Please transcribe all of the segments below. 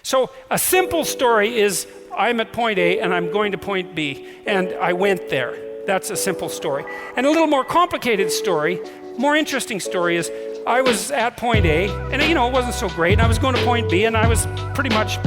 So a simple story is I'm at point A and I'm going to point B, and I went there. That's a simple story. And a little more complicated story, more interesting story is I was at point A, and it wasn't so great, and I was going to point B, and I was pretty much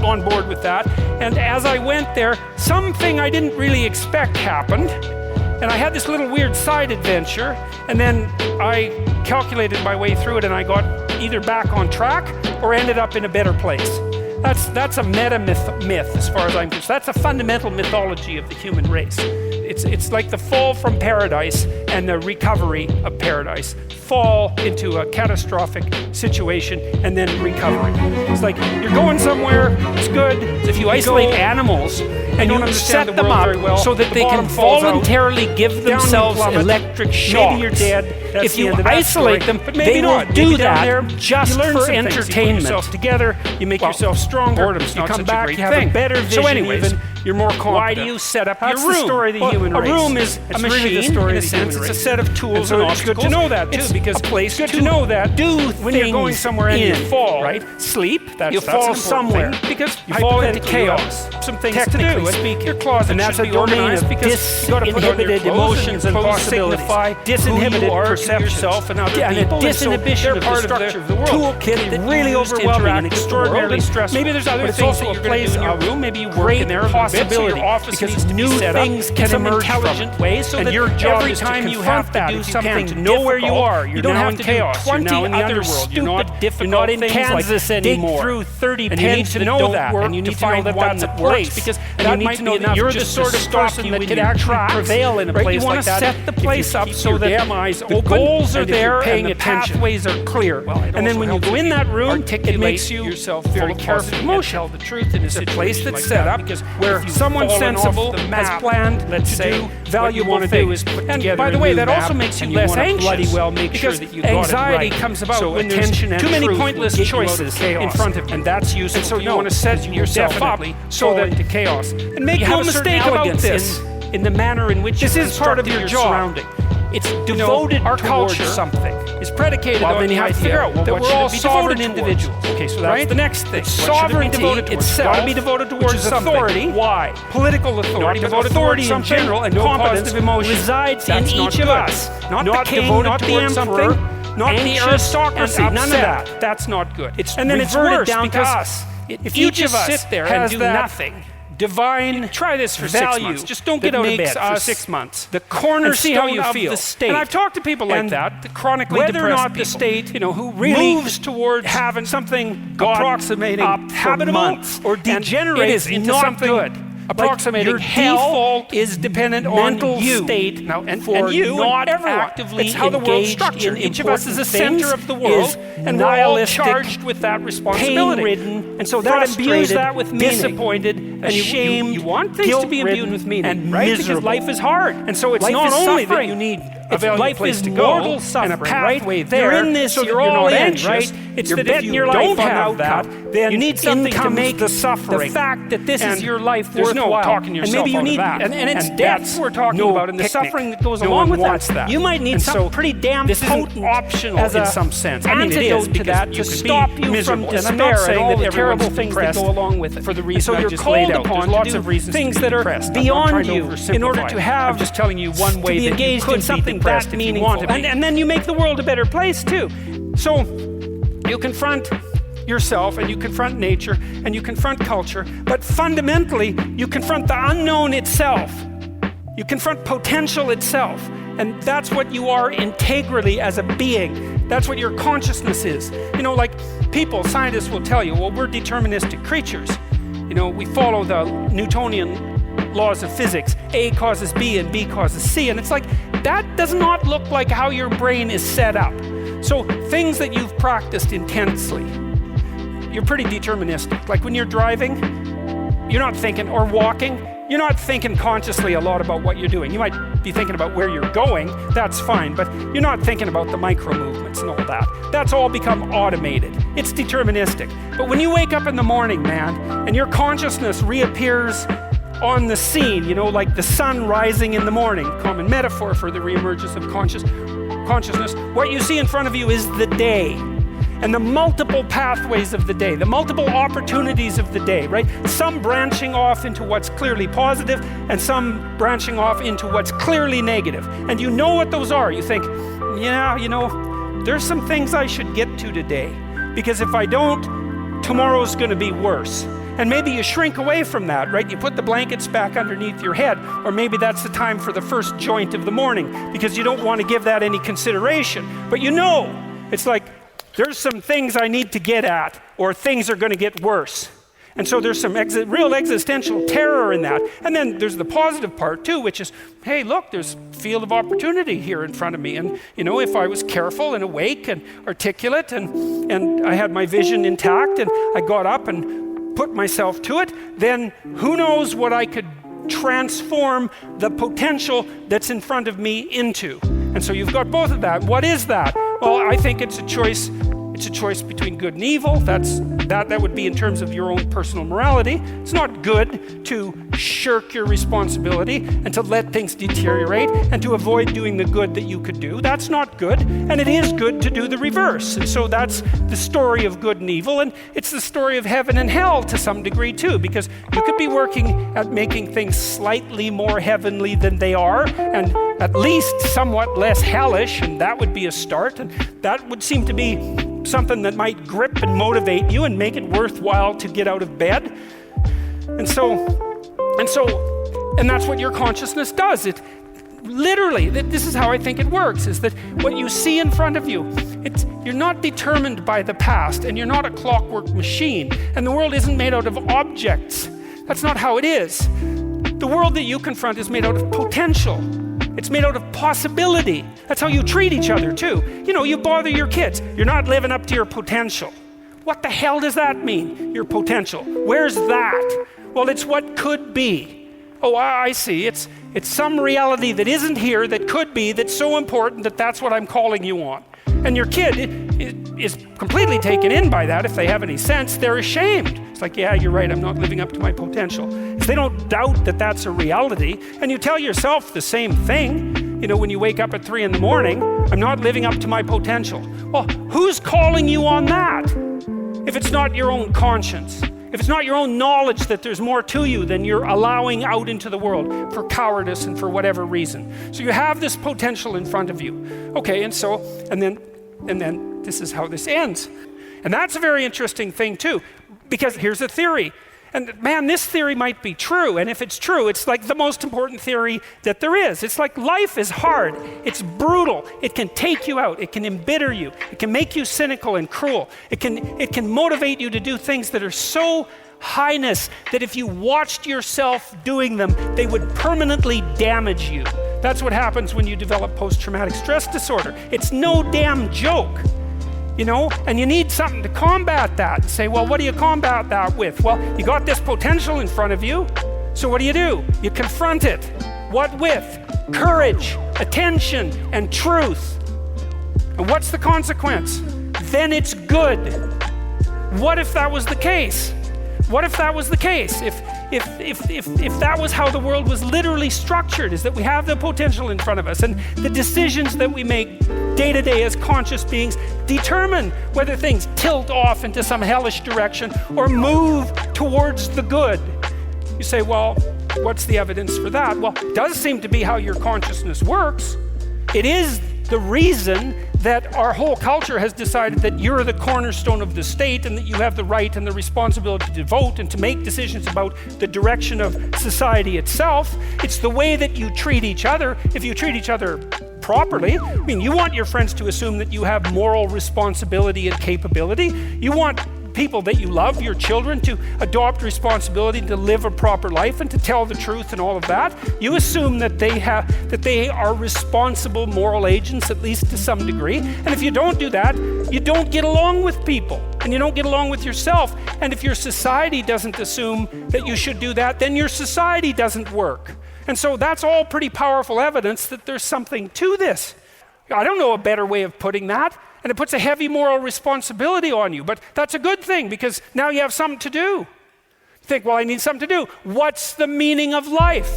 on board with that. And as I went there, something I didn't really expect happened, and I had this little weird side adventure, and then I calculated my way through it, and I got either back on track or ended up in a better place. That's a meta myth as far as I'm concerned. That's a fundamental mythology of the human race. It's like the fall from paradise and the recovery of paradise. Fall into a catastrophic situation and then recovering. It's like you're going somewhere, it's good. If you isolate animals and you set them up very well, so that they can voluntarily give themselves electric shock. Maybe you're dead. If you isolate them, they will do that just for entertainment. You put yourself together, you make yourself stronger, you come back, you have a better vision. So anyways, you're more confident. Why do you set up your room? That's the story of the human race. A room is a machine, in a sense. It's a set of tools and obstacles. It's good to know that, too, because a place good to know that. When you're going somewhere and you fall, right? Sleep, you fall somewhere, because you fall into chaos. Some things to do. Your closet should be organized because you've got to put on your emotions and possibilities. Disinhibited perception yourself and other people. And a disinhibition of the structure of the world. Toolkit that really overwhelming and extraordinarily stressful. Maybe there's other things that you're going to do in your room. Maybe you work in there. Possibility, because new things can emerge from ways, so that your job every time you have to do something to know where you are, you don't have to chaos. You're now in the underworld. You're not in Kansas anymore. Dig through 30 pins that don't work, and you need to find that that's a place, because that might know that you're the sort of person that could actually prevail in a place like that. You want to set the place up so that the goals are there and the pathways are clear. And then when you go in that room, it makes you yourself very careful. Emotional. The truth in a place that's set up because where someone sensible has planned, let's say, valuable things. And by the way, that also makes you less anxious, because anxiety comes about when there's too many pointless choices in front of you, and that's useful. And so you want to set yourself up so that into chaos. And make no mistake about this, in the manner in which this is part of your job. It's devoted towards something. It's predicated on the idea that we're all sovereign individuals. Okay, so that's the next thing. Sovereignty itself got to be devoted towards authority. Why? Political authority. Authority in general and competence resides in each of us. Not the king, not the emperor, not the aristocracy. None of that. That's not good. And then it's worse down to us. If each of us sit there and do nothing, divine try this for 6 months. Just don't get out of bed for 6 months. The cornerstone of the state. And I've talked to people like that, the chronically depressed people. Whether or not the state, who really moves towards having something approximating habitable or degenerates into something good. Approximating your default is dependent on you. State now, and you not actively it's how the world's structured. Each of us is a center of the world, and we're all charged with that responsibility. Pain-ridden, and so that imbues that with meaning. Disappointed, ashamed, you want things to be imbued with meaning, right? Because life is hard, and so it's not only that you need a place to go and a pathway there. You're in this, so you're all in, right? It's that if you don't have that, then you need something to make the suffering. The fact that this is your life worthwhile. Talking yourself and maybe you need, and it's death we're talking about, and the suffering that goes along with that. You might need something pretty damn potent, optional in some sense. I mean, it is to that to stop you from despair and all the terrible things that go along with it. For the reason I just laid out, there's lots of reasons things that are beyond you in order to have. I'm just telling you one way that you could something that meaningful, and then you make the world a better place too. So you confront yourself, and you confront nature, and you confront culture, but fundamentally you confront the unknown itself. You confront potential itself, and that's what you are integrally as a being. That's what your consciousness is. Like people, scientists will tell you, well, we're deterministic creatures. We follow the Newtonian laws of physics. A causes B and B causes C, and it's like, that does not look like how your brain is set up. So things that you've practiced intensely, you're pretty deterministic. Like when you're driving, you're not thinking, or walking, you're not thinking consciously a lot about what you're doing. You might be thinking about where you're going, that's fine, but you're not thinking about the micro movements and all that. That's all become automated. It's deterministic. But when you wake up in the morning, man, and your consciousness reappears on the scene, like the sun rising in the morning, common metaphor for the reemergence of consciousness, what you see in front of you is the day. and the multiple pathways of the day, the multiple opportunities of the day, right? Some branching off into what's clearly positive and some branching off into what's clearly negative. And you know what those are. You think, yeah, you know, there's some things I should get to today, because if I don't, tomorrow's going to be worse. And maybe you shrink away from that, right? You put the blankets back underneath your head, or maybe that's the time for the first joint of the morning because you don't want to give that any consideration. But you know, it's like, there's some things I need to get at, or things are going to get worse. And so there's some real existential terror in that. And then there's the positive part too, which is, hey, look, there's a field of opportunity here in front of me. And you know, if I was careful and awake and articulate and I had my vision intact and I got up and put myself to it, then who knows what I could transform the potential that's in front of me into. And so you've got both of that. What is that? Well, I think it's a choice. It's a choice between good and evil. That would be in terms of your own personal morality. It's not good to shirk your responsibility and to let things deteriorate and to avoid doing the good that you could do. That's not good. And it is good to do the reverse. And so that's the story of good and evil. And it's the story of heaven and hell to some degree too, because you could be working at making things slightly more heavenly than they are, and at least somewhat less hellish, and that would be a start. And that would seem to be something that might grip and motivate you and make it worthwhile to get out of bed. And that's what your consciousness does. It literally, this is how I think it works, is that what you see in front of you, you're not determined by the past, and you're not a clockwork machine, and the world isn't made out of objects. That's not how it is. The world that you confront is made out of potential. It's made out of possibility. That's how you treat each other too. You know, you bother your kids. You're not living up to your potential. What the hell does that mean, your potential? Where's that? Well, it's what could be. Oh, I see. It's some reality that isn't here, that could be, that's so important that that's what I'm calling you on. And your kid is completely taken in by that. If they have any sense, they're ashamed. It's like, yeah, you're right, I'm not living up to my potential. If they don't doubt that that's a reality, and you tell yourself the same thing, you know, when you wake up at 3 in the morning, I'm not living up to my potential. Well, who's calling you on that? If it's not your own conscience, if it's not your own knowledge that there's more to you than you're allowing out into the world for cowardice and for whatever reason. So you have this potential in front of you. Okay, and then this is how this ends. And that's a very interesting thing too, because here's a theory. And man, this theory might be true. And if it's true, it's like the most important theory that there is. It's like life is hard. It's brutal. It can take you out. It can embitter you. It can make you cynical and cruel. It can motivate you to do things that are so heinous that if you watched yourself doing them, they would permanently damage you. That's what happens when you develop post-traumatic stress disorder. It's no damn joke. You know, and you need something to combat that. Say, well, what do you combat that with? Well, you got this potential in front of you, so what do? You confront it. What with? Courage, attention, and truth. And what's the consequence? Then it's good. What if that was the case? What if that was the case? If that was how the world was literally structured, is that we have the potential in front of us, and the decisions that we make day to day as conscious beings determine whether things tilt off into some hellish direction or move towards the good. You say, well, what's the evidence for that? Well, it does seem to be how your consciousness works. It is the reason that our whole culture has decided that you're the cornerstone of the state and that you have the right and the responsibility to vote and to make decisions about the direction of society itself. It's the way that you treat each other. If you treat each other properly, I mean, you want your friends to assume that you have moral responsibility and capability. You want people that you love, your children, to adopt responsibility, to live a proper life and to tell the truth and all of that. You assume that they are responsible moral agents, at least to some degree. And if you don't do that, you don't get along with people and you don't get along with yourself. And if your society doesn't assume that you should do that, then your society doesn't work. And so that's all pretty powerful evidence that there's something to this. I don't know a better way of putting that. And it puts a heavy moral responsibility on you. But that's a good thing because now you have something to do. You think, well, I need something to do. What's the meaning of life?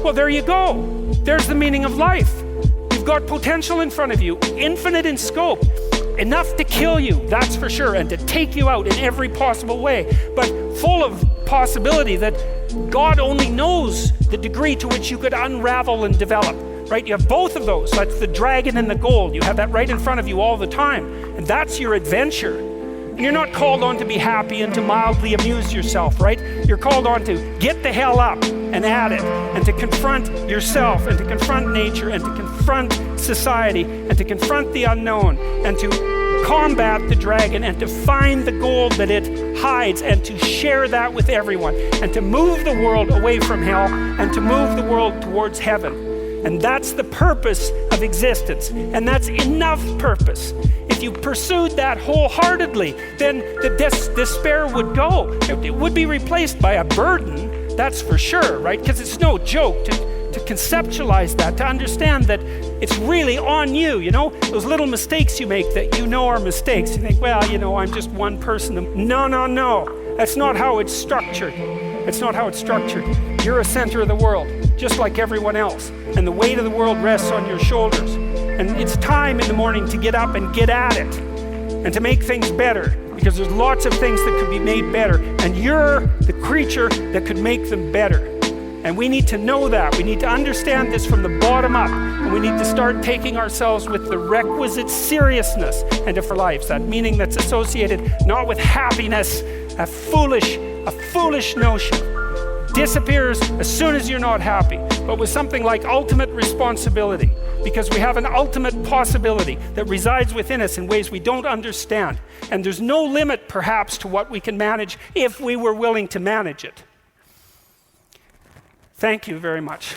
Well, there you go. There's the meaning of life. You've got potential in front of you, infinite in scope. enough to kill you, that's for sure, and to take you out in every possible way, but full of possibility that God only knows the degree to which you could unravel and develop, right? You have both of those. That's the dragon and the gold. You have that right in front of you all the time, and that's your adventure. And you're not called on to be happy and to mildly amuse yourself, right? You're called on to get the hell up and at it, and to confront yourself, and to confront nature, and to confront society, and to confront the unknown, and to combat the dragon, and to find the gold that it hides, and to share that with everyone, and to move the world away from hell, and to move the world towards heaven. And that's the purpose of existence, and that's enough purpose. If you pursued that wholeheartedly, then the despair would go. It would be replaced by a burden, that's for sure, right? Because it's no joke to conceptualize that, to understand that it's really on you, you know? Those little mistakes you make that you know are mistakes. You think, well, you know, I'm just one person. No. That's not how it's structured. It's not how it's structured. You're a center of the world, just like everyone else. And the weight of the world rests on your shoulders. And it's time in the morning to get up and get at it and to make things better, because there's lots of things that could be made better, and you're the creature that could make them better. And we need to know that. We need to understand this from the bottom up, and we need to start taking ourselves with the requisite seriousness into our lives, that meaning that's associated not with happiness, a foolish notion. Disappears as soon as you're not happy, but with something like ultimate responsibility, because we have an ultimate possibility that resides within us in ways we don't understand. And there's no limit, perhaps, to what we can manage if we were willing to manage it. Thank you very much.